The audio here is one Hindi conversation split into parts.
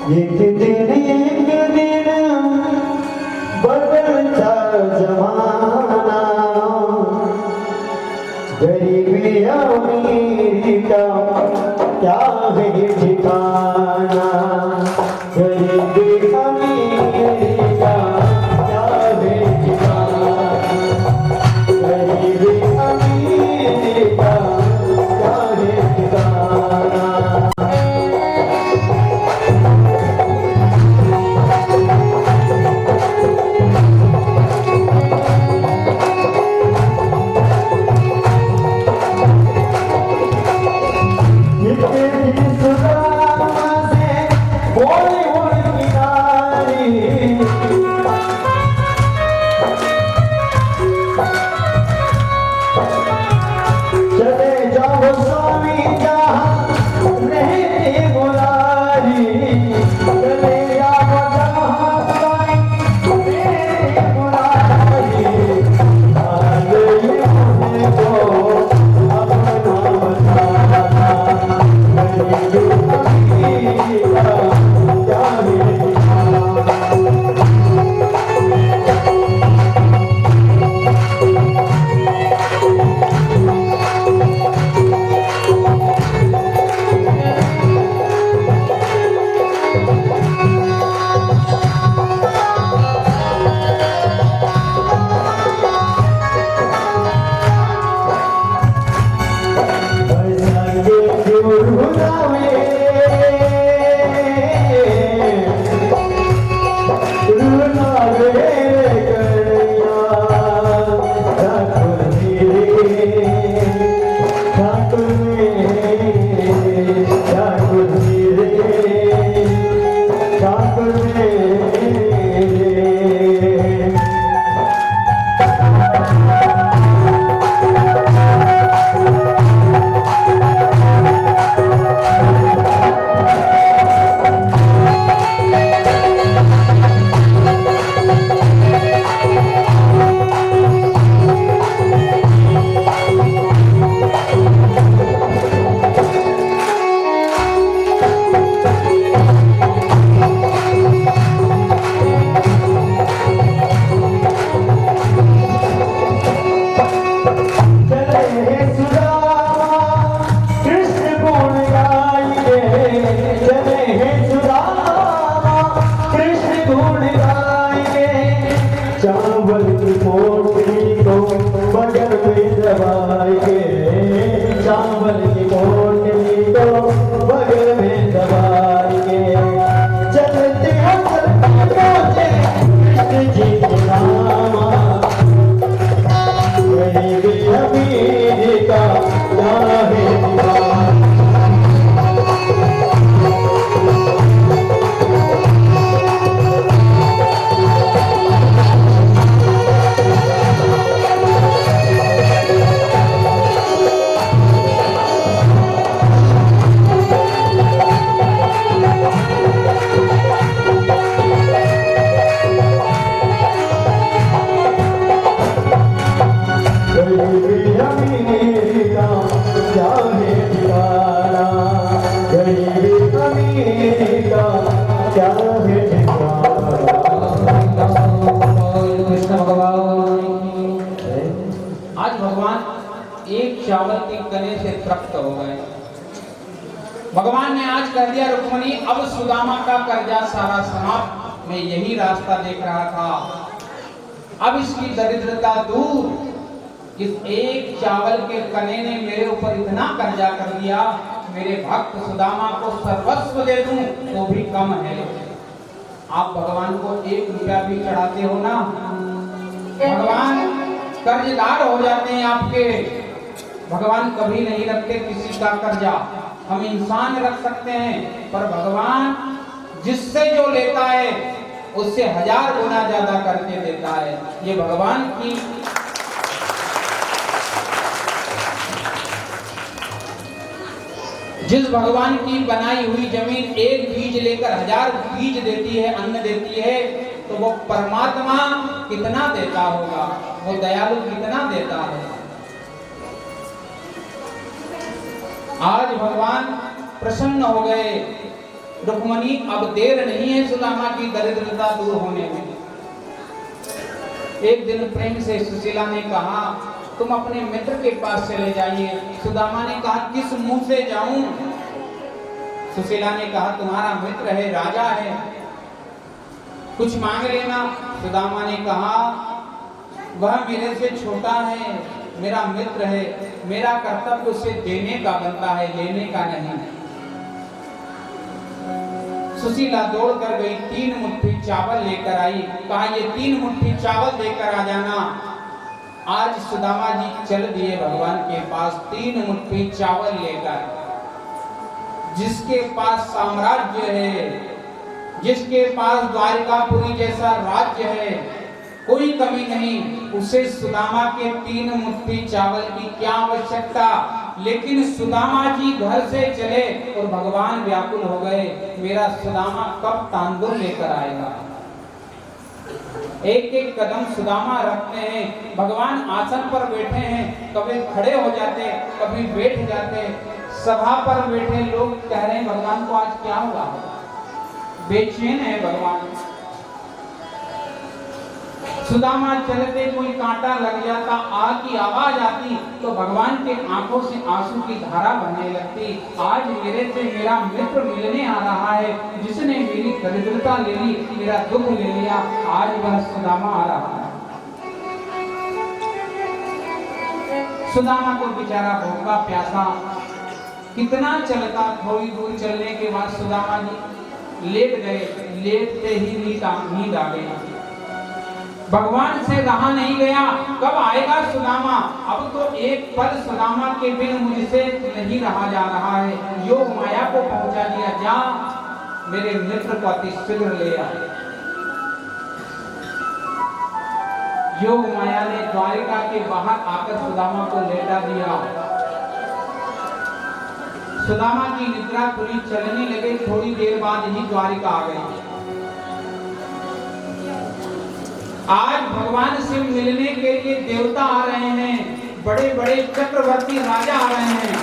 एक दिन बदलता जमाना, गरीबी अमीरी का क्या है ठिकाना, गरीबी अमीरी का क्या है ठिकाना, गरीबी अमीरी का क्या है ठिकाना। चावल की पोटली को बगल में दबाएंगे, चावल की पोटली को बगल में दबाएंगे, चलते हो चलते पहुंचे कृष्ण जी के नाम, गरीबी अमीरी का क्या है दीवाना। आज भगवान एक चावल के कने से तृप्त हो गए। भगवान ने आज कर दिया रुक्मणी, अब सुदामा का कर्जा सारा समाप्त। मैं यही रास्ता देख रहा था, अब इसकी दरिद्रता दूर। इस एक चावल के कने ने मेरे ऊपर इतना कर्जा कर दिया, मेरे भक्त सुदामा को सर्वस्व दे दूं तो भी कम है। आप भगवान को 1 रुपया भी चढ़ाते हो ना, भगवान कर्जदार हो जाते हैं आपके। भगवान कभी नहीं रखते किसी का कर्जा। हम इंसान रख सकते हैं, पर भगवान जिससे जो लेता है उससे 1000 गुना ज्यादा करके देता है। ये भगवान की जिस भगवान की बनाई हुई जमीन एक बीज लेकर 1000 बीज देती है, अन्न देती है, तो वो परमात्मा कितना देता होगा, वो दयालु कितना देता है। आज भगवान प्रसन्न हो गए, रुक्मणी अब देर नहीं है सुदामा की दरिद्रता दूर होने में। एक दिन प्रेम से सुशीला ने कहा तुम अपने मित्र के पास चले जाइए। सुदामा ने कहा किस मुंह से जाऊं? सुशीला ने कहा तुम्हारा मित्र है, राजा है, कुछ मांग लेना। सुदामा ने कहा वह मेरे से छोटा है, मेरा मित्र है, मेरा कर्तव्य उसे देने का बनता है, लेने का नहीं। सुशीला दौड़ कर गई, 3 मुट्ठी चावल लेकर आई, कहा ये 3 मुट्ठी चावल लेकर आ जाना। आज सुदामा जी चल दिए भगवान के पास 3 मुट्ठी चावल लेकर। जिसके पास साम्राज्य है, जिसके पास द्वारिकापुरी जैसा राज्य है, कोई कमी नहीं, उसे सुदामा के 3 मुट्ठी चावल की क्या आवश्यकता। लेकिन सुदामा जी घर से चले और भगवान व्याकुल हो गए, मेरा सुदामा कब तांदूल लेकर आएगा। एक एक कदम सुदामा रखते हैं, भगवान आसन पर बैठे हैं, कभी खड़े हो जाते, कभी बैठ जाते। सभा पर बैठे लोग कह रहे हैं भगवान को आज क्या हुआ, बेचैन है भगवान। सुदामा चलते कोई कांटा लग जाता, आग की आवाज आती तो भगवान के आंखों से आंसू की धारा बहने लगती। आज मेरे से मेरा मित्र मिलने आ रहा है, जिसने मेरी दरिद्रता ले ली, मेरा दुख ले लिया, आज वह सुदामा आ रहा है। सुदामा को बेचारा भूखा प्यासा, कितना चलता, थोड़ी दूर चलने के बाद सुदामा जी लेट गए। लेटते ही नींद आ गई। भगवान से रहा नहीं गया, कब आएगा सुदामा। अब तो एक पल सुदामा के बिन मुझसे नहीं रहा जा रहा है। योग माया को पहुंचा दिया, जा मेरे मित्र को अति शीघ्र ले आ। योग माया ने द्वारिका के बाहर आकर सुदामा को लेटा दिया। सुदामा की निद्रा खुली, चलने लगे, थोड़ी देर बाद ही द्वारिका आ गई। आज भगवान से मिलने के लिए देवता आ रहे हैं, बड़े बड़े चक्रवर्ती राजा आ रहे हैं,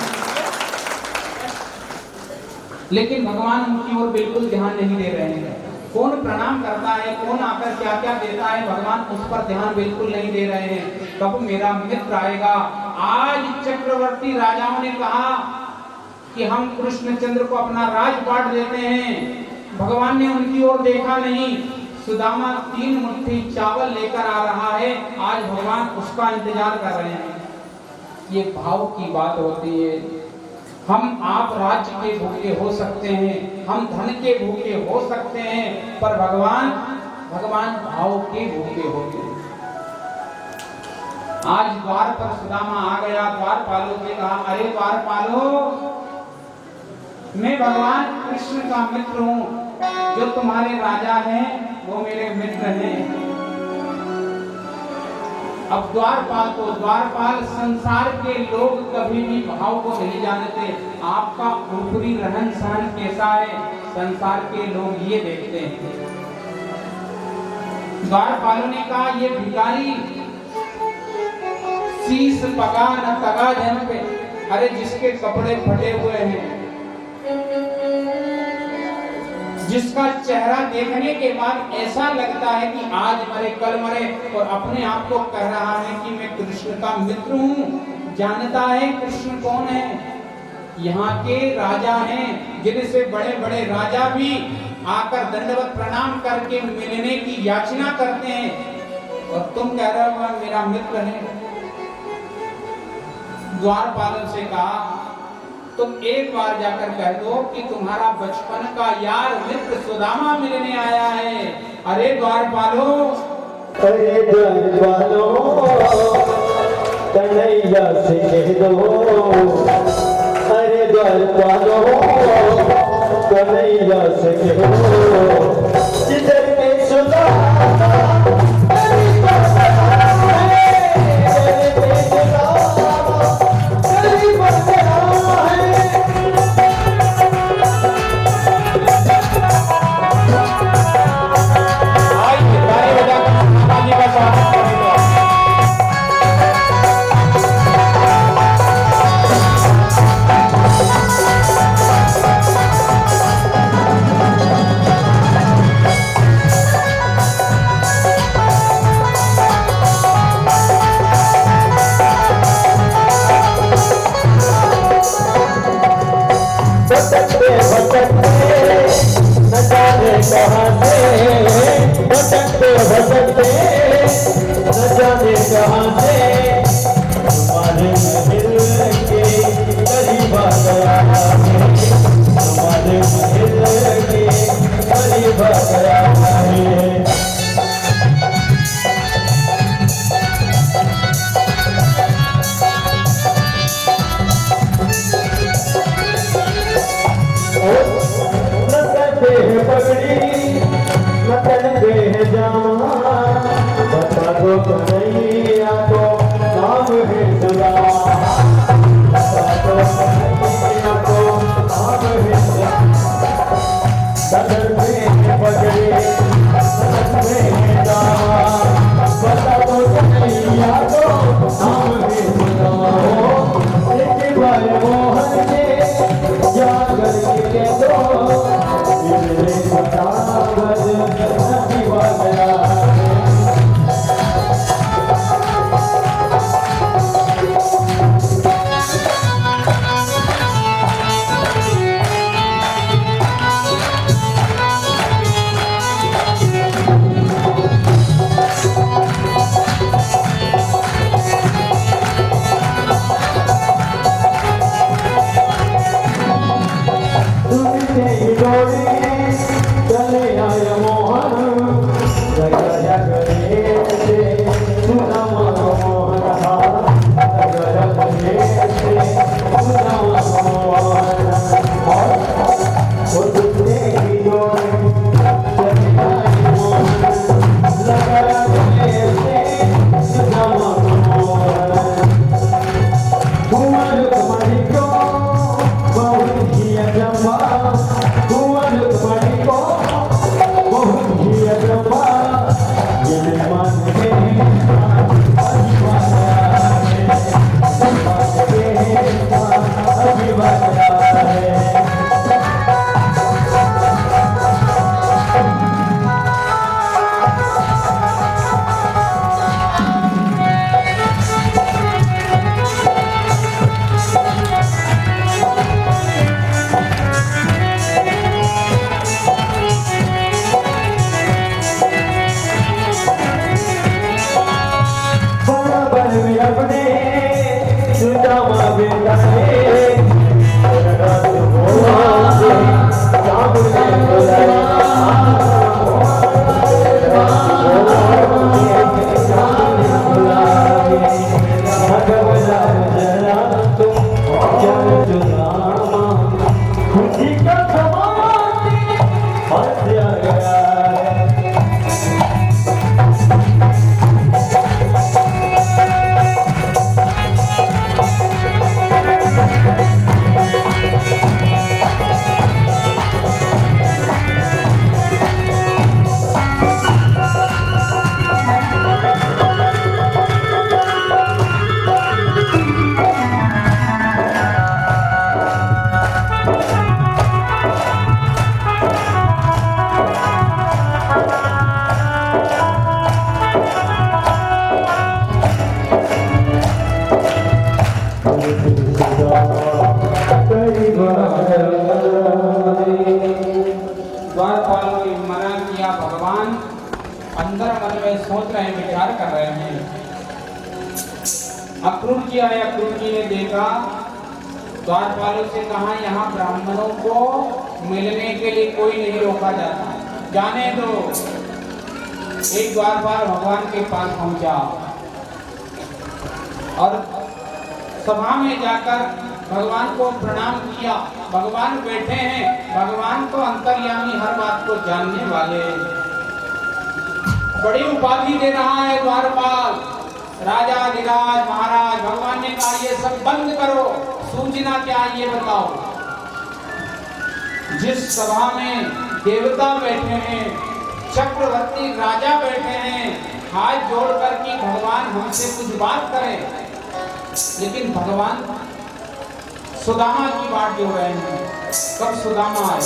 लेकिन भगवान उनकी ओर बिल्कुल ध्यान नहीं दे रहे हैं। कौन प्रणाम करता है, कौन आकर क्या क्या देता है, भगवान उस पर ध्यान बिल्कुल नहीं दे रहे हैं। कब मेरा मित्र आएगा। आज चक्रवर्ती राजाओं ने कहा कि हम कृष्णचंद्र को अपना राज बांट देते हैं। भगवान ने उनकी ओर देखा नहीं। सुदामा 3 मुट्ठी चावल लेकर आ रहा है, आज भगवान उसका इंतजार कर रहे हैं। ये भाव की बात होती है। हम आप राज्य के भूखे हो सकते हैं, हम धन के भूखे हो सकते हैं, पर भगवान भाव के भूखे होते हैं। आज द्वार पर सुदामा आ गया। द्वारपालों से कहा, अरे द्वारपालों, मैं भगवान कृष्ण का मित्र हूँ, जो तुम्हारे राजा हैं वो मेरे मित्र हैं। अब द्वारपाल संसार के लोग कभी भी भाव को नहीं जानते। आपका ऊपरी रहन सहन कैसा है, संसार के लोग ये देखते हैं। द्वारपालों ने कहा, ये भिखारी शीश पगा न तगा जन पे, अरे जिसके कपड़े फटे हुए हैं, जिसका चेहरा देखने के बाद ऐसा लगता है कि आज मरे कल मरे, और अपने आप को कह रहा है कि मैं कृष्ण का मित्र हूँ। जानता है कृष्ण कौन है। यहाँ के राजा हैं, जिनसे बड़े बड़े राजा भी आकर दंडवत प्रणाम करके मिलने की याचना करते हैं, और तुम कह रहे हो मेरा मित्र है। द्वारपालों से कहा, तुम एक बार जाकर कह दो कि तुम्हारा बचपन का यार मित्र सुदामा मिलने आया है। अरे द्वारपालों, अरे द्वारपालों, कन्हैया से कह दो। अरे द्वारपालों, कन्हैया से कह दो, जिधर के सुदामा द्वारपाल को मना किया। भगवान अंदर मन में सोच रहे हैं, विचार कर रहे हैं। अक्रूर जी आए, अक्रूर जी ने देखा, द्वारपालों से कहा यहाँ ब्राह्मणों को मिलने के लिए कोई नहीं रोका जाता, जाने दो। एक द्वारपाल भगवान के पास पहुंचा और सभा में जाकर भगवान को प्रणाम किया। भगवान बैठे हैं, भगवान तो अंतर्यामी, हर बात को जानने वाले। बड़ी उपाधि दे रहा है द्वारपाल, राजा अधिराज महाराज। भगवान ने कहा ये सब बंद करो, सूचना क्या ये बताओ। जिस सभा में देवता बैठे हैं, चक्रवर्ती राजा बैठे हैं, हाथ जोड़कर कि भगवान हमसे कुछ बात करें, लेकिन भगवान सुदामा की बात जोड़ रहे हैं। कब सुदामा आए,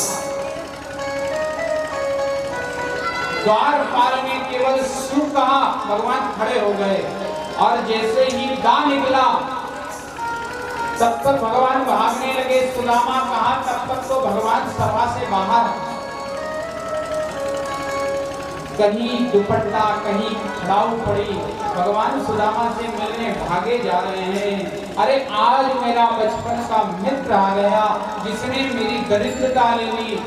द्वारपाल ने केवल सु कहा, भगवान खड़े हो गए और जैसे ही गा निकला तब तक भगवान भागने लगे। सुदामा कहा, तब तक तो भगवान सभा से बाहर, कहीं दुपट्टा कहीं खड़ाऊ पड़ी, भगवान सुदामा से मिलने भागे जा रहे हैं। अरे आज मेरा बचपन का मित्र आ गया, जिसने मेरी दरिद्रता ले ली,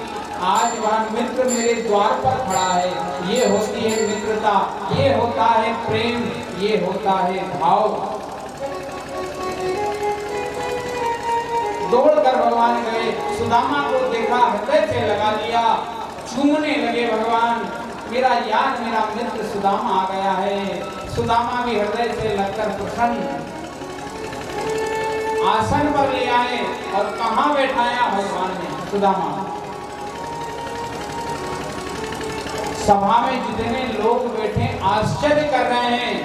आज वह मित्र मेरे द्वार पर खड़ा है। ये होती है मित्रता, ये होता है प्रेम, ये होता है भाव। दौड़कर भगवान गए, सुदामा को देखा, हृदय से लगा लिया, चूमने लगे भगवान। मेरा यार, मेरा मित्र सुदामा आ गया है। सुदामा भी हृदय से लगकर प्रसन्न आसन पर ले आए और कहां बैठाया भगवान ने सुदामा। सभा में जितने लोग बैठे आश्चर्य कर रहे हैं।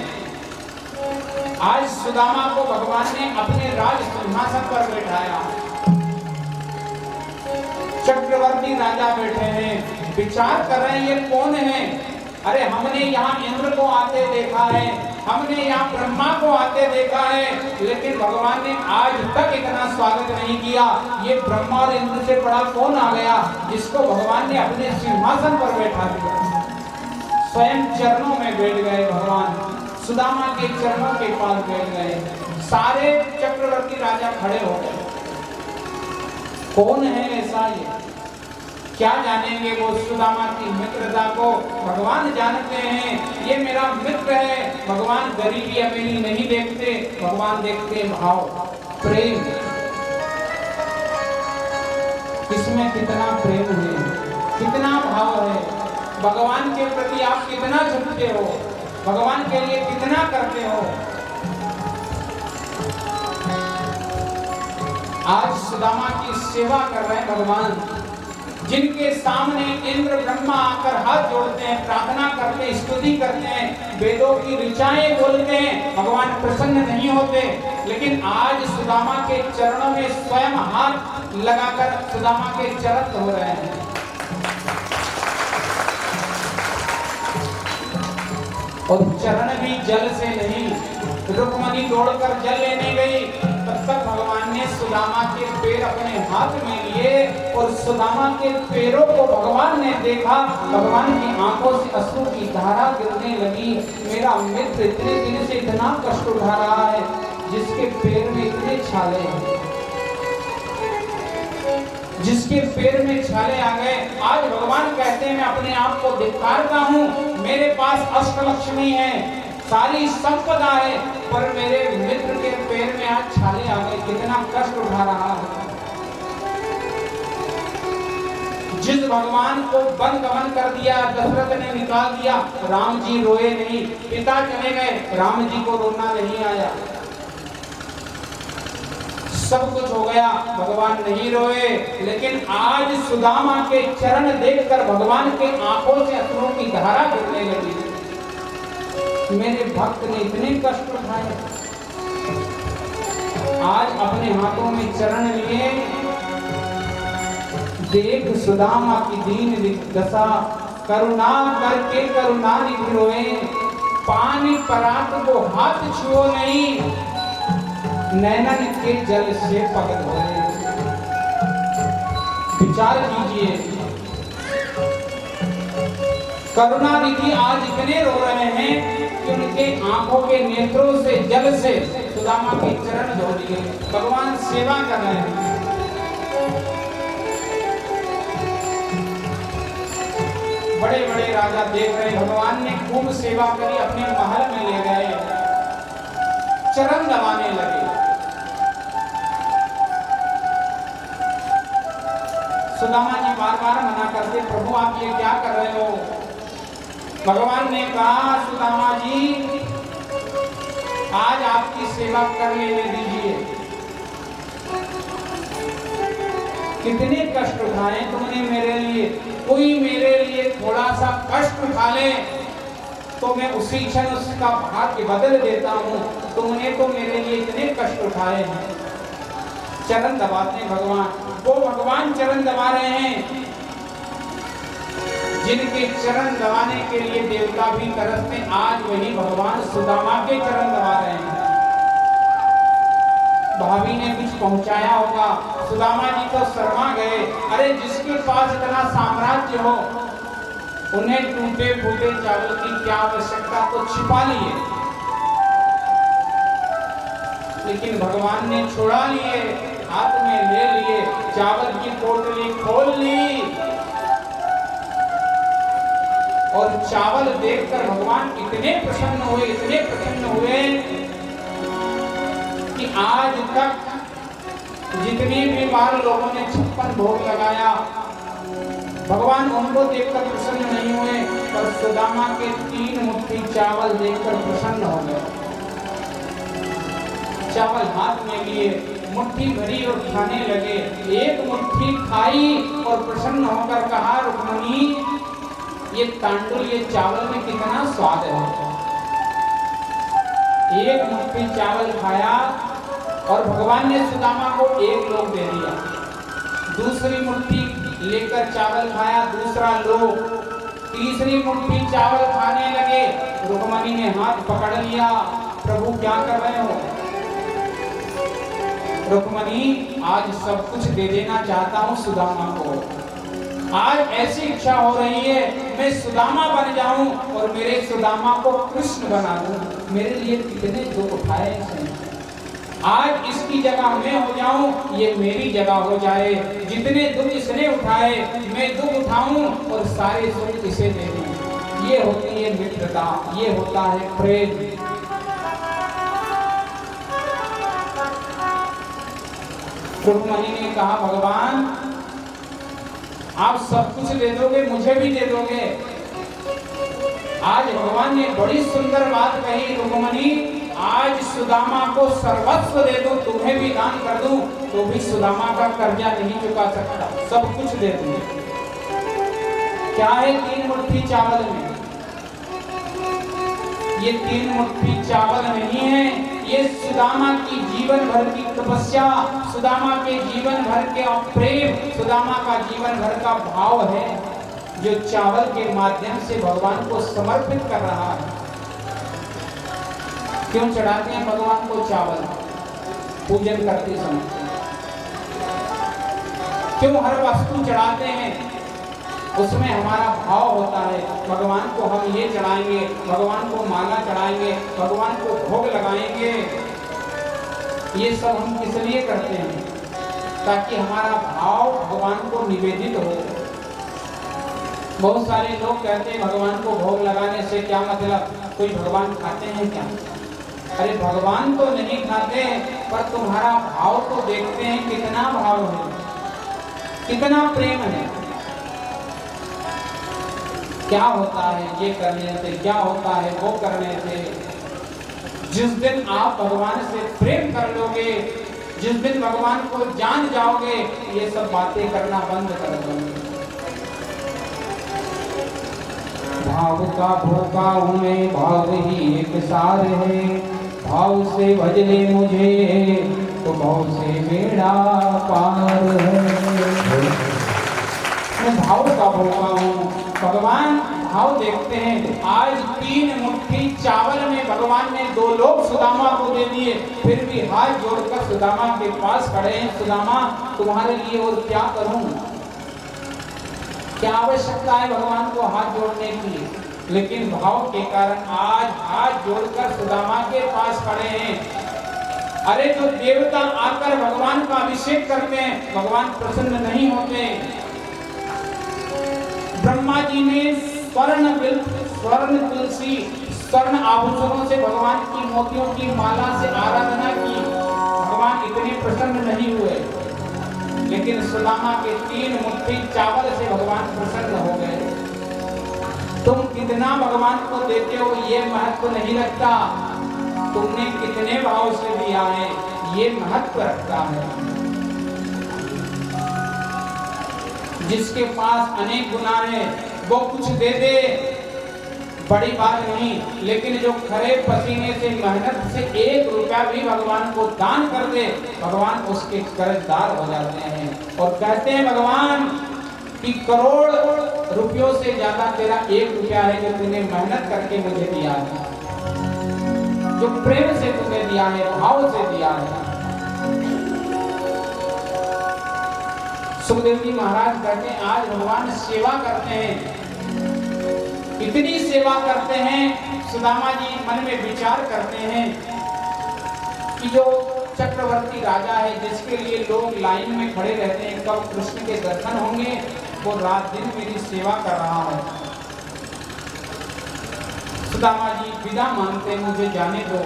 आज सुदामा को भगवान ने अपने राज सिंहासन पर बैठाया। चक्रवर्ती राजा बैठे हैं, विचार कर रहे हैं ये कौन है। अरे हमने यहाँ इंद्र को आते देखा है, हमने यहाँ ब्रह्मा को आते देखा है, लेकिन भगवान ने आज तक इतना स्वागत नहीं किया। ये ब्रह्मा और इंद्र से बड़ा कौन आ गया जिसको भगवान ने अपने सिंहासन पर बैठा दिया। स्वयं चरणों में बैठ गए भगवान, सुदामा के चरणों के पास बैठ गए। सारे चक्रवर्ती राजा खड़े हो गए। कौन है ऐसा ये? क्या जानेंगे वो सुदामा की मित्रता को? भगवान जानते हैं ये मेरा मित्र है। भगवान गरीबी अमीरी नहीं देखते, भगवान देखते भाव, प्रेम। इसमें कितना प्रेम है, कितना भाव है। भगवान के प्रति आप कितना झुकते हो, भगवान के लिए कितना करते हो। आज सुदामा की सेवा कर रहे हैं भगवान, जिनके सामने इंद्र ब्रह्मा आकर हाथ जोड़ते हैं, प्रार्थना करते हैं, स्तुति करते हैं, वेदों की ऋचाएं बोलते हैं, भगवान प्रसन्न नहीं होते। लेकिन आज सुदामा के चरणों में स्वयं हाथ लगाकर सुदामा के चरण धो रहे हैं। और चरण भी जल से नहीं, रुक्मणी दौड़कर जल लेने गई, तब तक भगवान ने सुदामा के पैर अपने हाथ में लिए और सुदामा के पैरों को भगवान ने देखा। भगवान की आंखों से अश्रु की धारा गिरने लगी। मेरा मित्र इतने दिन से इतना कष्ट उठा रहा है, जिसके पैर में इतने छाले हैं, जिसके पैर में छाले आ गए। आज भगवान कहते हैं मैं अपने आप को धिक्कारता हूँ, मेरे पास अष्टलक्ष्मी है, सारी संपदा है, पर मेरे मित्र के पैर में आज छाले आ गए। कितना कष्ट उठा रहा है। जिस भगवान को वन गमन कर दिया, दशरथ ने निकाल दिया, राम जी रोए नहीं, पिता चले गए, राम जी को रोना नहीं आया। सब कुछ हो गया, भगवान नहीं रोए। लेकिन आज सुदामा के चरण देखकर भगवान के आंखों से अश्रुओं की धारा गिरने लगी। मेरे भक्त ने इतने कष्ट उठाए, आज अपने हाथों में चरण लिए। देख सुदामा की दीन दशा, करुणा करके करुणा निधि रोए। पानी परात को हाथ छुओ नहीं, नैनन के जल से पग धोए। विचार कीजिए, करुणा निधि आज इतने रो रहे हैं कि उनके आंखों के नेत्रों से जल से सुदामा के चरण धो दिए। भगवान सेवा कर रहे हैं। बड़े बड़े राजा देख रहे, भगवान ने खूब सेवा करी, अपने महल में ले गए, चरण दबाने लगे। सुदामा जी बार बार मना करते, प्रभु आप ये क्या कर रहे हो। भगवान ने कहा सुदामा जी आज आपकी सेवा कर लेने दीजिए। कितने कष्ट उठाए तुमने मेरे लिए, कोई मेरे लिए थोड़ा सा कष्ट उठा ले तो मैं उसी क्षण उसका भाग्य बदल देता हूँ। तुमने तो मेरे लिए इतने कष्ट उठाए हैं। चरण दबाते भगवान, वो भगवान चरण दबा रहे हैं जिनके चरण दबाने के लिए देवता भी तरसते। आज वही भगवान सुदामा के चरण दबा रहे हैं। भाभी ने कुछ पहुंचाया होगा, सुदामा जी तो शर्मा गए। अरे जिसके पास इतना साम्राज्य हो, उन्हें टूटे फूटे चावल की क्या आवश्यकता, तो छिपा लिए। लेकिन भगवान ने छुड़ा लिए, हाथ में ले लिए, चावल की पोटली खोल ली और चावल देखकर भगवान इतने प्रसन्न हुए कि आज तक जितनी भी बार लोगों ने 56 भोग लगाया, भगवान उनको देखकर प्रसन्न नहीं हुए, पर सुदामा के 3 मुट्ठी चावल देखकर प्रसन्न हो गए। चावल हाथ में लिए, मुट्ठी भरी और खाने लगे। एक मुट्ठी खाई और प्रसन्न होकर कहा, रुक्मिणी, ये तांडुल, ये चावल में कितना स्वाद है। एक मुट्ठी चावल खाया और भगवान ने सुदामा को 1 लोक दे दिया। दूसरी मुट्ठी लेकर चावल खाया, दूसरा लोक। तीसरी मुट्ठी चावल खाने लगे। रुक्मिणी ने हाथ पकड़ लिया, प्रभु क्या कर रहे हो? रुक्मिणी, आज सब कुछ दे देना चाहता हूँ सुदामा को। आज ऐसी इच्छा हो रही है मैं सुदामा बन जाऊं और मेरे सुदामा को कृष्ण बना दूं। मेरे लिए कितने दुख उठाए इसने, आज इसकी जगह मैं हो जाऊं, ये मेरी जगह हो जाए। जितने दुख इसने उठाए मैं दुख उठाऊं और सारे सुख इसे दे दूं। ये होती है मित्रता, ये होता है प्रेम। रुक्मिणी ने कहा, भगवान आप सब कुछ दे दोगे, मुझे भी दे दोगे। आज भगवान ने बड़ी सुंदर बात कही, रुक्मिणी आज सुदामा को सर्वस्व दे दूं, तुम्हें भी दान कर दूं, तो भी सुदामा का कर्जा नहीं चुका सकता, सब कुछ दे दूं। क्या है 3 मुट्ठी चावल में? ये 3 मुट्ठी चावल नहीं है, ये सुदामा की जीवन भर की तपस्या, सुदामा के जीवन भर के प्रेम, सुदामा का जीवन भर का भाव है, जो चावल के माध्यम से भगवान को समर्पित कर रहा है। क्यों चढ़ाते हैं भगवान को चावल पूजन करते समय? क्यों हर वस्तु चढ़ाते हैं? उसमें हमारा भाव होता है, भगवान को हम ये चढ़ाएंगे, भगवान को माला चढ़ाएंगे, भगवान को भोग लगाएंगे। ये सब हम किस लिए करते हैं? ताकि हमारा भाव भगवान को निवेदित हो। बहुत सारे लोग कहते हैं भगवान को भोग लगाने से क्या मतलब, कोई भगवान खाते हैं क्या? अरे भगवान तो नहीं खाते, पर तुम्हारा भाव तो देखते हैं, कितना भाव है, कितना प्रेम है। क्या होता है ये करने से, क्या होता है वो करने से? जिस दिन आप भगवान से प्रेम कर लोगे, जिस दिन भगवान को जान जाओगे, ये सब बातें करना बंद कर दोगे। भाव का भूखा हूँ मैं, भाव ही एक सार है, भाव से भज ले मुझे तो भाव से मेरा पार है। मैं भाव का भूखा हूँ। भगवान भाव देखते हैं। आज 3 मुट्ठी चावल में भगवान ने 2 लोक सुदामा को दे दिए, फिर भी हाथ जोड़कर सुदामा के पास खड़े हैं, सुदामा तुम्हारे लिए और क्या करूं? क्या आवश्यकता है भगवान को हाथ जोड़ने की? लेकिन भाव के कारण आज हाथ जोड़कर सुदामा के पास खड़े हैं। अरे जो देवता आकर भगवान का अभिषेक करते हैं, भगवान प्रसन्न नहीं होते। ब्रह्मा जी ने स्वर्ण तुलसी, स्वर्ण आभूषणों से भगवान की मोतियों की माला से आराधना की, भगवान इतने प्रसन्न नहीं हुए। लेकिन सुदामा के 3 मुट्ठी चावल से भगवान प्रसन्न हो गए। तुम कितना भगवान को देते हो ये महत्व नहीं रखता, तुमने कितने भाव से दिया है ये महत्व रखता है। जिसके पास अनेक गुना है वो कुछ दे दे, बड़ी बात नहीं, लेकिन जो खरे पसीने से मेहनत से 1 रुपया भी भगवान को दान कर दे, भगवान उसके कर्जदार हो जाते हैं और कहते हैं भगवान कि करोड़ रुपयों से ज्यादा तेरा 1 रुपया है जो तूने मेहनत करके मुझे दिया है, जो प्रेम से तुझे दिया है, भाव से दिया है। सुखदेव जी महाराज कहते हैं आज भगवान सेवा करते हैं, इतनी सेवा करते हैं। सुदामा जी मन में विचार करते हैं कि जो चक्रवर्ती राजा है जिसके लिए लोग लाइन में खड़े रहते हैं, कब कृष्ण के दर्शन होंगे, वो रात दिन मेरी सेवा कर रहा है। सुदामा जी विदा मांगते मुझे जाने दो।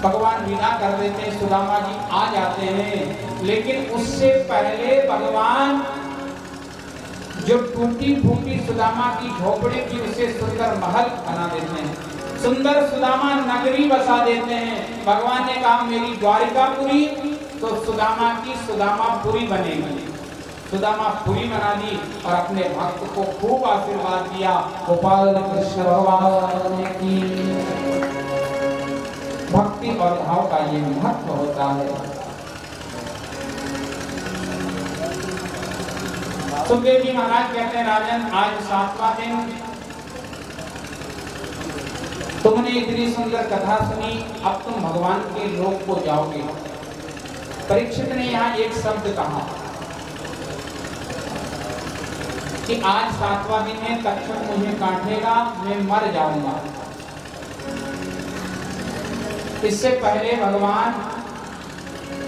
भगवान विदा कर देते, सुदामा जी आ जाते हैं, लेकिन उससे पहले भगवान जो टूटी फूटी सुदामा की झोपड़ी की उसे सुंदर महल बना देते हैं, सुंदर सुदामा नगरी बसा देते हैं। भगवान ने कहा मेरी द्वारिकापुरी तो सुदामा की सुदामापुरी बनेगी। सुदामापुरी बना दी और अपने भक्त को खूब आशीर्वाद दिया। गोपाल कृष्ण भगवान की भक्ति और भाव का ये महत्व होता है। सुखदेव जी महाराज कहते हैं राजन आज 7वां दिन, तुमने इतनी सुंदर कथा सुनी, अब तुम भगवान के लोक को जाओगे। परीक्षित ने यहाँ एक शब्द कहा कि आज 7वां दिन है, तक्षक मुझे काटेगा, मैं मर जाऊंगा। इससे पहले भगवान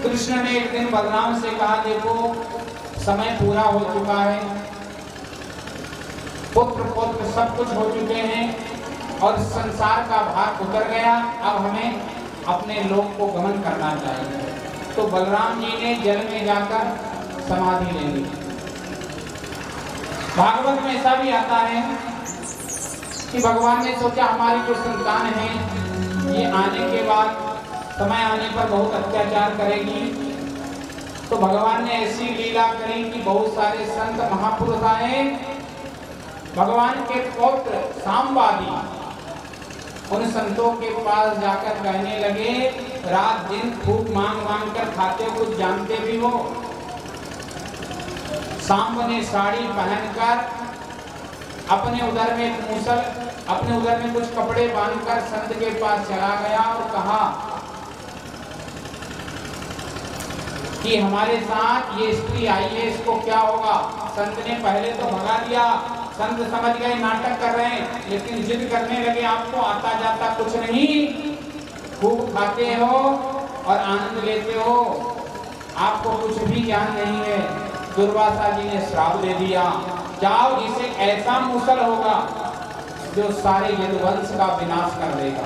कृष्ण ने एक दिन बलराम से कहा देखो समय पूरा हो चुका है, पुत्र पुत्र सब कुछ हो चुके हैं और संसार का भार उतर गया, अब हमें अपने लोक को गमन करना चाहिए। तो बलराम जी ने जल में जाकर समाधि ले ली। भागवत में ऐसा भी आता है कि भगवान ने सोचा हमारी जो संतान है ये आने के बाद समय आने पर बहुत अत्याचार करेगी, तो भगवान ने ऐसी लीला करी कि बहुत सारे संत महापुरुष आए, भगवान के पौत्र सामवादी उन संतों के पास जाकर कहने लगे रात दिन खूब मांग मांग कर खाते हो, कुछ जानते भी हो। सांब ने साड़ी पहनकर अपने उदर में एक मूसल, अपने उदर में कुछ कपड़े बांधकर संत के पास चला गया और कहा कि हमारे साथ ये स्त्री आई है, इसको क्या होगा। संत ने पहले तो भगा दिया, संत समझ गए नाटक कर रहे हैं, लेकिन जिद करने लगे आपको आता जाता कुछ नहीं, खूब खाते हो और आनंद लेते हो, आपको कुछ भी ज्ञान नहीं है। दुर्वासा जी ने श्राप दे दिया, जाओ इसे ऐसा मूसल होगा जो सारे यदुवंश का विनाश कर देगा।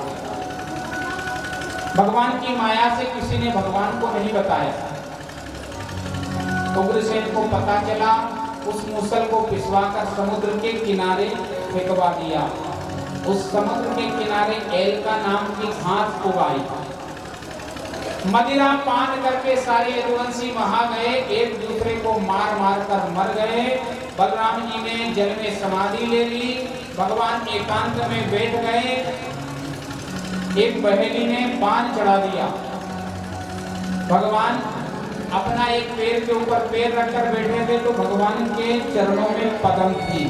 भगवान की माया से किसी ने भगवान को नहीं बताया। उग्रसेन को पता चला, उस मूसल को पिसवाकर समुद्र के किनारे फेंकवा दिया। उस समुद्र के किनारे एलका नाम की घास उगाई। मदिरा पान करके सारे यदुवंशी वहां गए, एक दूसरे को मार मार कर मर गए। बलराम जी ने जल में समाधि ले ली, भगवान एकांत में बैठ गए। एक बहेली ने पान चढ़ा दिया, भगवान अपना एक पैर के ऊपर पैर रखकर बैठे थे, तो भगवान के चरणों में पद्म थी,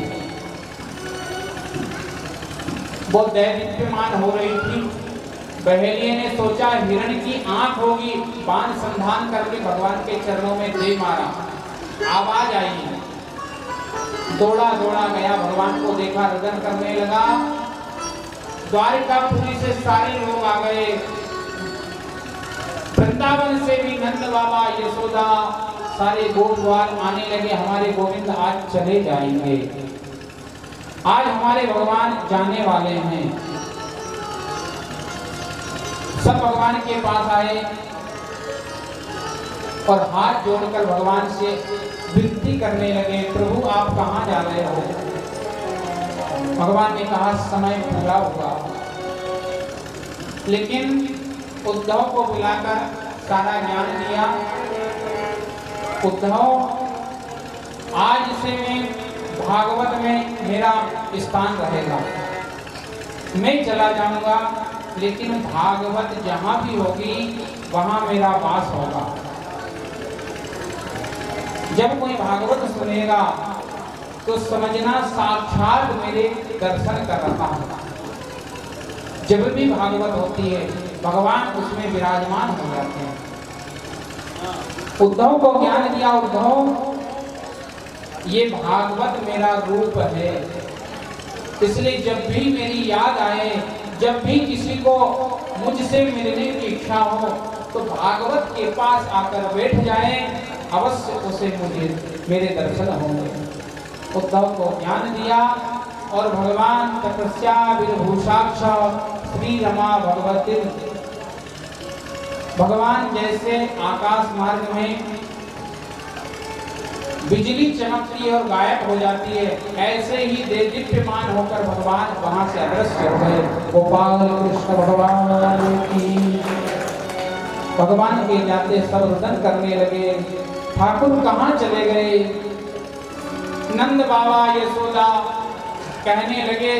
वो दैदीप्यमान हो रही थी। बहेलिये ने सोचा हिरण की आंख होगी, बाण संधान करके भगवान के चरणों में दे मारा, आवाज आई, दौड़ा दौड़ा गया, भगवान को देखा, रदन करने लगा। द्वारिकापुरी से सारे लोग आ गए, वृंदावन से भी नंद बाबा यशोदा सारे गोपवाल आने लगे, हमारे गोविंद आज चले जाएंगे, आज हमारे भगवान जाने वाले हैं। सब भगवान के पास आए और हाथ जोड़कर भगवान से विनती करने लगे, प्रभु आप कहाँ जा रहे हो। भगवान ने कहा समय पूरा हुआ, लेकिन उद्धव को बुलाकर सारा ज्ञान दिया। उद्धव आज से मैं भागवत में मेरा स्थान रहेगा, मैं चला जाऊंगा, लेकिन भागवत जहां भी होगी वहां मेरा वास होगा। जब कोई भागवत सुनेगा तो समझना साक्षात मेरे दर्शन कर रहा है। जब भी भागवत होती है भगवान उसमें विराजमान हो जाते हैं। उद्धव को ज्ञान दिया, उद्धव ये भागवत मेरा रूप है, इसलिए जब भी मेरी याद आए, जब भी किसी को मुझसे मिलने की इच्छा हो तो भागवत के पास आकर बैठ जाए, अवश्य उसे मुझे मेरे दर्शन होंगे। उद्धव को ज्ञान दिया, और भगवान तपस्या विभूषाक्ष श्री रमा भगवती। भगवान जैसे आकाश मार्ग में बिजली चमकती है और गायब हो जाती है, ऐसे ही देदीप्यमान होकर भगवान वहां से अदृश्य हो गए। गोपाल कृष्ण भगवान की। भगवान के जाते सब रुदन करने लगे, ठाकुर कहाँ चले गए। नंद बाबा यशोदा कहने लगे,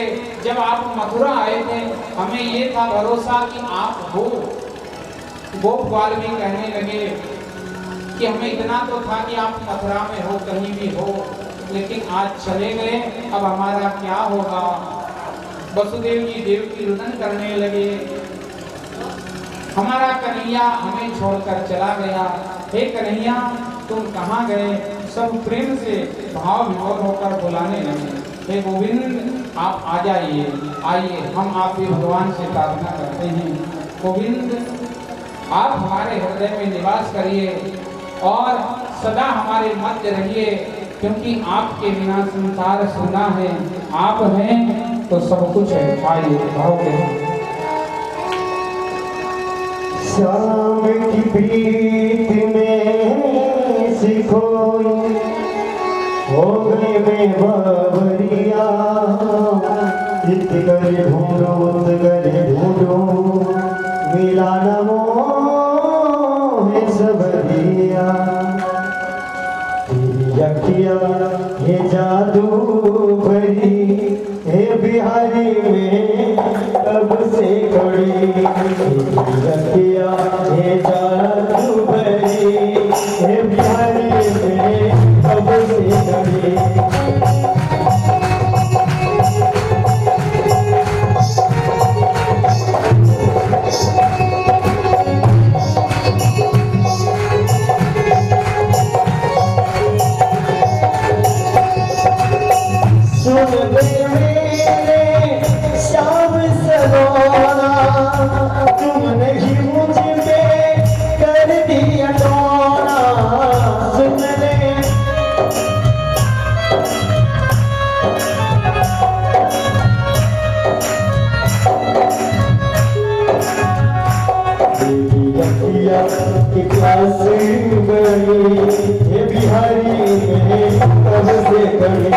जब आप मथुरा आए थे हमें ये था भरोसा कि आप हो। गोप ग्वाल भी कहने लगे कि हमें इतना तो था कि आप मथुरा में हो, कहीं भी हो, लेकिन आज चले गए, अब हमारा क्या होगा। वसुदेव जी देवकी रुदन करने लगे, हमारा कन्हैया हमें छोड़कर चला गया। हे कन्हैया तुम कहाँ गए। सब प्रेम से भाव विभोर होकर बुलाने लगे, हे गोविंद आप आ जाइए, आइए हम आपके भगवान से प्रार्थना करते हैं। गोविंद आप हमारे हृदय में निवास करिए और सदा हमारे मध्य रहिए, क्योंकि आपके बिना संसार सुना है, आप हैं तो सब कुछ है। आइए भाव के। श्याम की प्रीत में सिखोई हो गए में बाबरिया। इत करे ढूंढो उत करे ढूंढो, मिला न मोह सबरिया। तेरी अखियाँ ये जादू भरी, हे बिहारी में कब से खड़ी। तेरी अखियाँ ये जादू भरी, हे बिहारी में कब से खड़ी। तुम नहीं मुझ पे कर दिया डोना। सुन ले क्लास बनी, ये बिहारी में कब से बनी।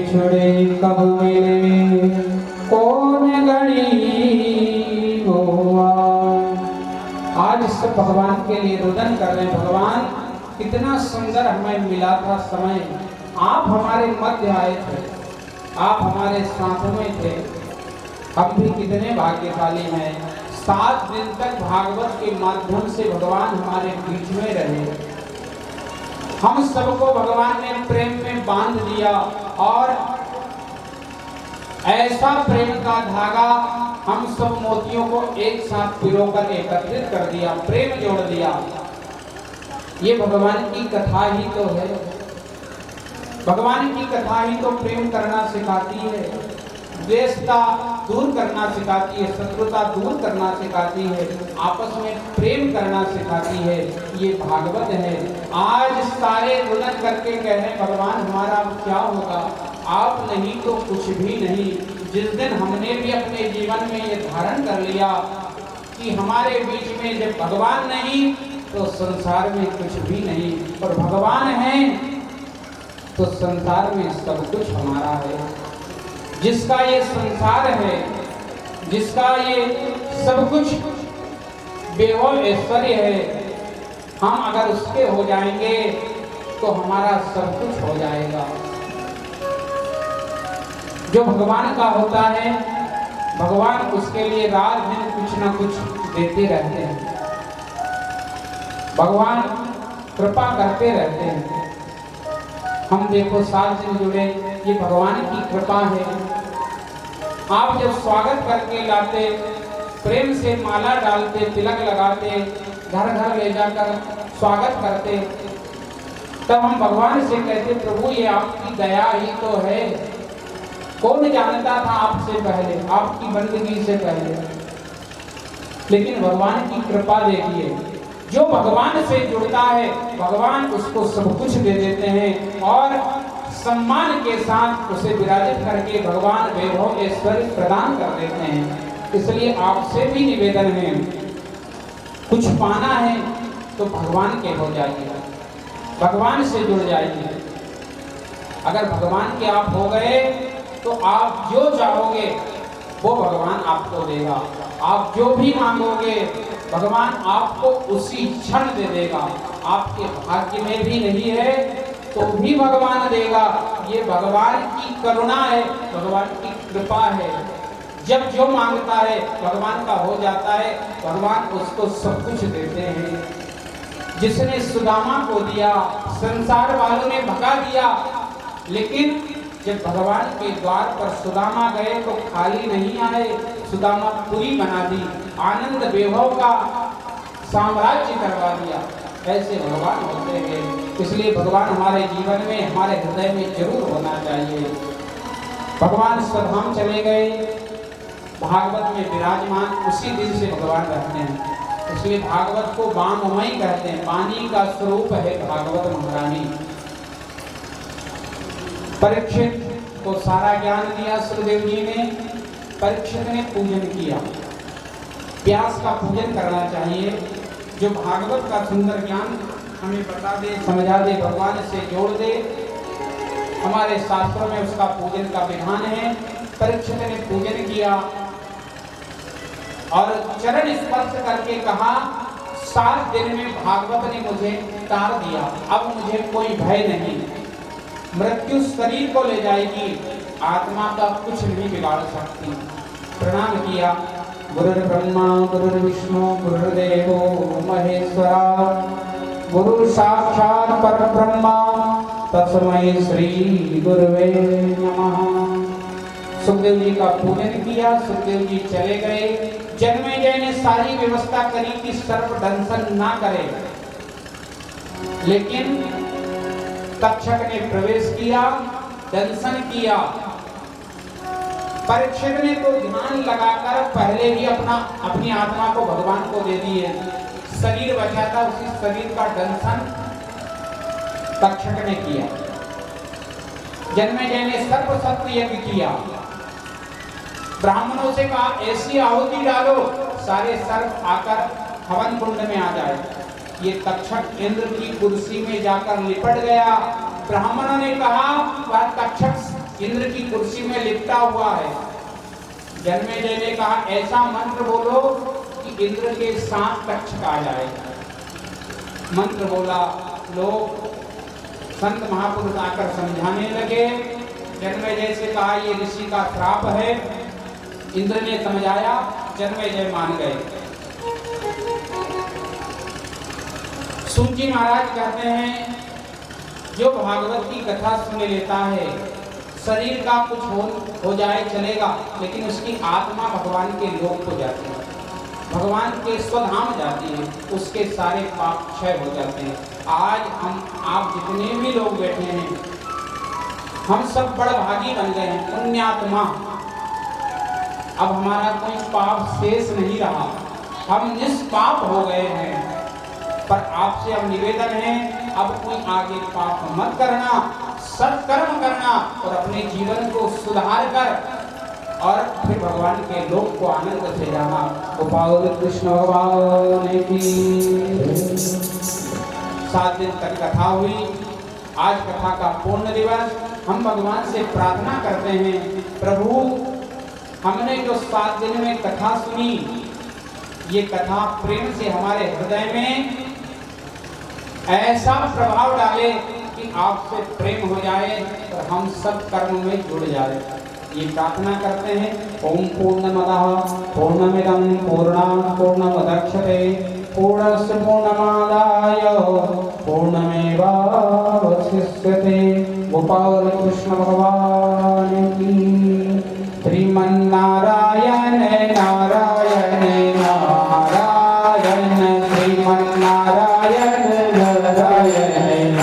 बिछड़े कब मिले कौन घड़ी हुआ। आज सब भगवान के लिए रुदन कर रहे हैं। भगवान कितना सुंदर हमें मिला था समय, आप हमारे मध्य आए थे, आप हमारे साथ में थे। हम भी कितने भाग्यशाली हैं। 7 दिन तक भागवत के माध्यम से भगवान हमारे बीच में रहे। हम सबको भगवान ने प्रेम में बांध दिया और ऐसा प्रेम का धागा हम सब मोतियों को एक साथ पिरोकर एकत्रित कर दिया, प्रेम जोड़ दिया। ये भगवान की कथा ही तो है। भगवान की कथा ही तो प्रेम करना सिखाती है, द्वेषता दूर करना सिखाती है, शत्रुता दूर करना सिखाती है, आपस में प्रेम करना सिखाती है। ये भागवत है। आज सारे रुदन करके कह रहे हैं भगवान हमारा क्या होगा, आप नहीं तो कुछ भी नहीं। जिस दिन हमने भी अपने जीवन में ये धारण कर लिया कि हमारे बीच में जब भगवान नहीं तो संसार में कुछ भी नहीं, और भगवान है तो संसार में सब कुछ हमारा है। जिसका ये संसार है, जिसका ये सब कुछ बेहोल ऐश्वर्य है, हम अगर उसके हो जाएंगे तो हमारा सब कुछ हो जाएगा। जो भगवान का होता है, भगवान उसके लिए रात दिन कुछ ना कुछ देते रहते हैं। भगवान कृपा करते रहते हैं। हम देखो साथ दिन जुड़े, ये भगवान की कृपा है। आप जब स्वागत करके लाते, प्रेम से माला डालते, तिलक लगाते, घर घर ले जाकर स्वागत करते, तब हम भगवान से कहते प्रभु ये आपकी दया ही तो है। कौन जानता था आपसे पहले, आपकी बंदगी से पहले, लेकिन भगवान की कृपा देखिए। जो भगवान से जुड़ता है भगवान उसको सब कुछ दे देते हैं और सम्मान के साथ उसे विराजित करके भगवान वैभव ऐश्वर्य प्रदान कर देते हैं। इसलिए आपसे भी निवेदन है, कुछ पाना है तो भगवान के हो जाइए, भगवान से जुड़ जाइए। अगर भगवान के आप हो गए तो आप जो चाहोगे वो भगवान आपको देगा। आप जो भी मांगोगे भगवान आपको उसी क्षण दे देगा। आपके भाग्य में भी नहीं है तो भी भगवान देगा। ये भगवान की करुणा है, भगवान की कृपा है। जब जो मांगता है भगवान का हो जाता है, भगवान उसको सब कुछ देते हैं। जिसने सुदामा को दिया, संसार वालों ने भगा दिया, लेकिन जब भगवान के द्वार पर सुदामा गए तो खाली नहीं आए, सुदामा पूरी बना दी, आनंद वैभव का साम्राज्य करवा दिया। ऐसे भगवान होते हैं। इसलिए भगवान हमारे जीवन में, हमारे हृदय में जरूर होना चाहिए। भगवान स्वधाम चले गए, भागवत में विराजमान उसी दिन से भगवान रहते हैं। इसलिए भागवत को वाममय कहते हैं, वाणी का स्वरूप है भागवत महारानी। परीक्षित को सारा ज्ञान दिया सुखदेव जी ने, परीक्षित ने पूजन किया। व्यास का पूजन करना चाहिए, जो भागवत का सुंदर ज्ञान हमें बता दे, समझा दे, भगवान से जोड़ दे। हमारे शास्त्रों में उसका पूजन का विधान है। परीक्षित ने पूजन किया और चरण स्पर्श करके कहा 7 दिन में भागवत ने मुझे तार दिया, अब मुझे कोई भय नहीं। मृत्यु शरीर को ले जाएगी, आत्मा का कुछ नहीं बिगाड़ सकती। प्रणाम किया। गुरुर्ब्रह्मा गुरुर्विष्णु गुरुर्देवो महेश्वरा, गुरु साक्षात् परब्रह्मा तस्मै श्री गुरुवे नमः। सुखदेव जी का पूजन किया, सुखदेव जी चले गए। जन्मेजय ने सारी व्यवस्था करी कि सर्प दंशन ना करे, लेकिन तक्षक ने प्रवेश किया, दंशन किया। परीक्षित ने तो ध्यान लगाकर पहले ही अपनी आत्मा को भगवान को दे दिए। शरीर बचा था, उसी शरीर का दंशन तक्षक ने किया। जन्मेजय ने सर्प सत्य यज्ञ किया, ब्राह्मणों से कहा ऐसी आहुति डालो सारे सर्प आकर हवन कुंड में आ जाए। ये तक्षक इंद्र की कुर्सी में जाकर लिपट गया। ब्राह्मणों ने कहा वह तक्षक इंद्र की कुर्सी में लिपटा हुआ है। जन्मेजय ने कहा ऐसा मंत्र बोलो कि इंद्र के साथ तक्षक आ जाए। मंत्र बोला, लोग संत महापुरुष आकर समझाने लगे। जन्मेजय से कहा ये ऋषि का श्राप है। इंद्र ने समझाया, जन्मेजय मान गए। सूची महाराज कहते हैं जो भागवत की कथा सुन लेता है, शरीर का कुछ हो जाए चलेगा, लेकिन उसकी आत्मा भगवान के लोक को जाती है, भगवान के स्वधाम जाती है, उसके सारे पाप क्षय हो जाते हैं। आज हम आप जितने भी लोग बैठे हैं, हम सब बड़भागी बन गए हैं, पुण्यात्मा। अब हमारा कोई पाप शेष नहीं रहा, हम निष्पाप हो गए हैं। पर आपसे अब निवेदन है, अब कोई आगे पाप मत करना, सत्कर्म करना और अपने जीवन को सुधार कर और फिर भगवान के लोक को आनंद से जाना। गोपाल कृष्ण भगवान की 7 दिन तक कथा हुई। आज कथा का पूर्ण दिवस। हम भगवान से प्रार्थना करते हैं, प्रभु हमने जो 7 दिन में कथा सुनी, ये कथा प्रेम से हमारे हृदय में ऐसा प्रभाव डाले कि आपसे प्रेम हो जाए और हम सब कर्म में जुड़ जाए। ये प्रार्थना करते हैं। ओम पूर्णमदः पूर्णमिदं पूर्णात् पूर्णमुदच्यते पूर्णस्य पूर्णमादाय पूर्णमेवावशिष्यते। गोपाल कृष्ण भगवान की। श्रीमन्नारायण नारायण नारायण श्रीमन्नारायण नारायण नारायण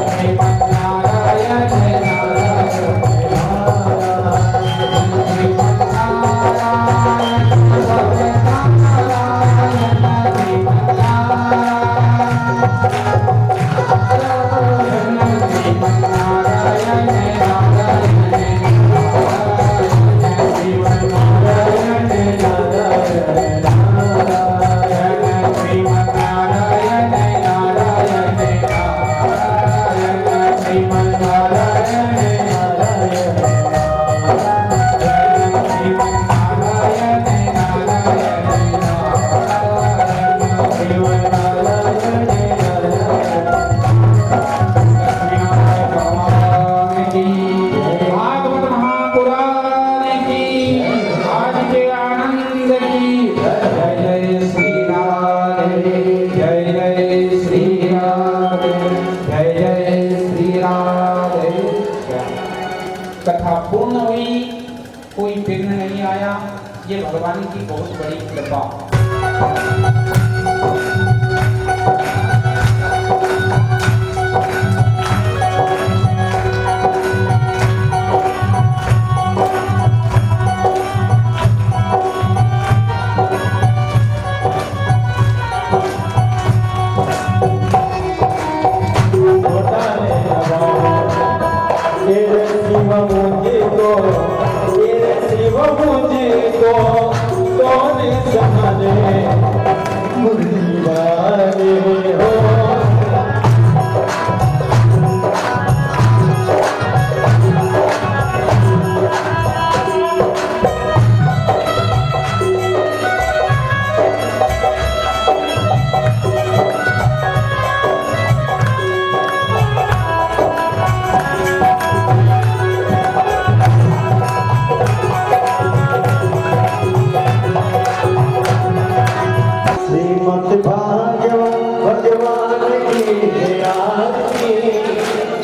श्रीमन्नारायण नारायण नारायण श्रीमन्नारायण कथा पूर्ण हुई, कोई विघ्न नहीं आया। ये भगवान की बहुत बड़ी कृपा।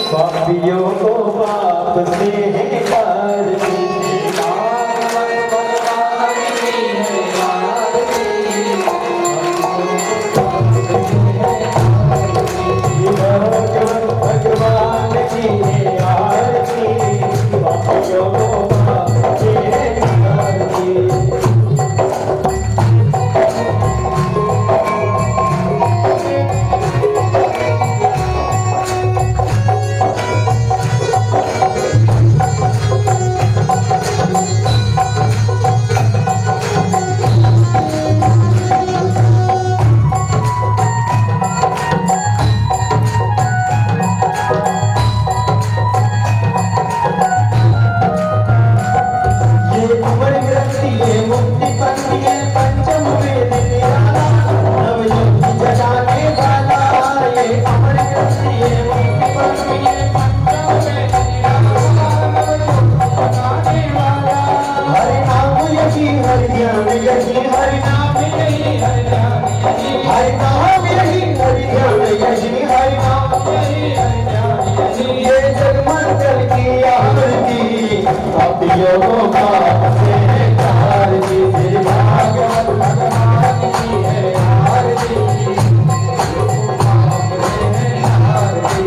पापियों को पाप से भगवान की आरती, पापियों को पाप से ये भक्ति वर्ग ये पंचम में बनाने वाला। हरि नाम यही हरि ध्यान यही हरि नाम यही हरि ध्यान यही हरि नाम यही हरि ध्यान यही हरि नाम यही हरि ध्यान यही। ये जगमंडल की आरती पापियों को पाप से तारती श्री भागवत भगवान की है आरती पाप से तारती।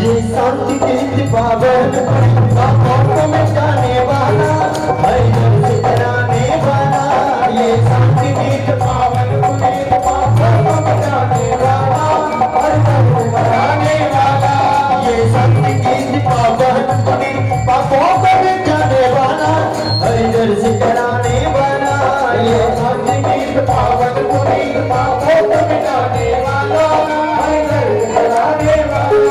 ये शांति तीर्थ पावन पापों को मिटाने वाला हरिजन से कराने वाला। ये शांति तीर्थ पावन पुनीत पापों को मिटाने वाला हरिजन से कराने वाला। ये शांति तीर्थ पावन पुनीत पापों को मिटाने वाला हरिजन से कराने वाला। ये शांति तीर्थ पावन पुनीत पापों को मिटाने वाला हरिजन से कराने वाला।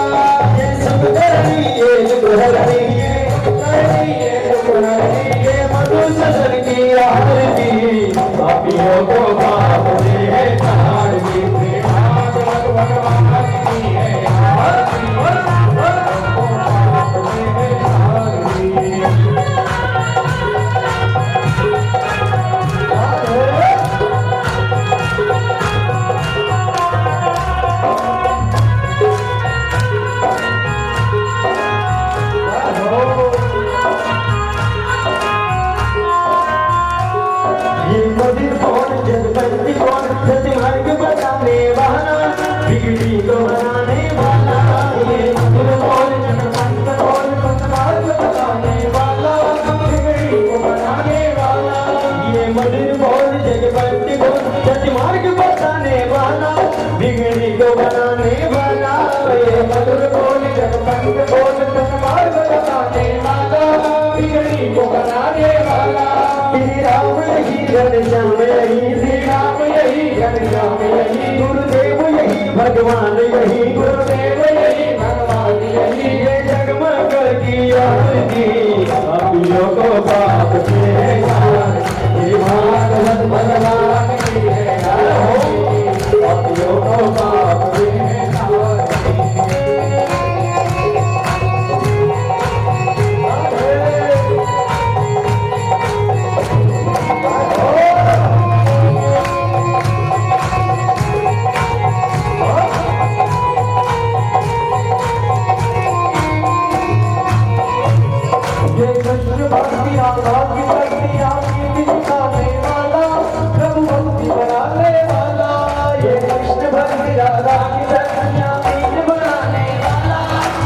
ये मधुसूदन की आरती पापियों को पाप से तारती भागवत भगवान की है आरती पापों को पाप से तारती। ये मदिर कौन जगबंदी कौन सतमार्ग बताने वाला बिगड़ी को बनाने वाला। ये मदिर कौन जगबंदी कौन सतमार्ग बताने वाला बिगड़ी को बनाने वाला। ये मदिर कौन जगबंदी कौन सतमार्ग बताने वाला बिगड़ी को बनाने वाला। ये मदिर कौन जगबंदी कौन सतमार्ग बताने वाला बिगड़ी को बनाने वाला। श्री राम यही घनश्याम यही श्री राम यही घनश्याम यही गुरुदेव यही भगवान यही गुरुदेव यही भगवान यही। ये जगमंडल की आरती पापियों को पाप से तारती ये भागवत भगवान की है आरती पापियों को पाप से तारती। ये कृष्ण भक्ति राधा की भक्ति आपकी दिखाने वाला प्रभु भक्ति बनाने वाला। ये कृष्ण भक्ति राधा की भक्ति आपकी बनाने वाला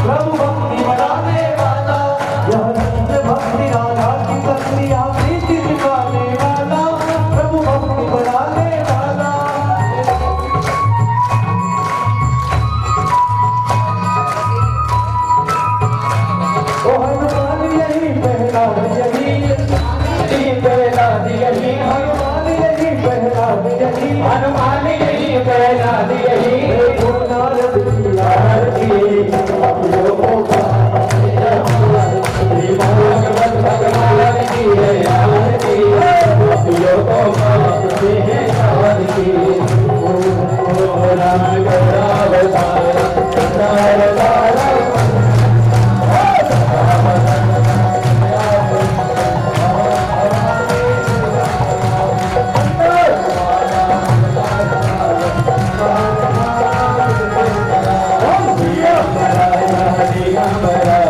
प्रभु भक्ति बनाने वाला। यह कृष्ण भक्ति राधा की भक्ति आपकी दिखाने वाला प्रभु भक्ति बनाने वाला। ओ हनुमान यही पहला यही पहला यही हनुमान यही पहला यही हनुमान यही पहला यही नारद की आरती पापियों को पाप से तारती भागवत भगवान की है आरती पापियों को पाप से तारती। ओ राम अवतार Hare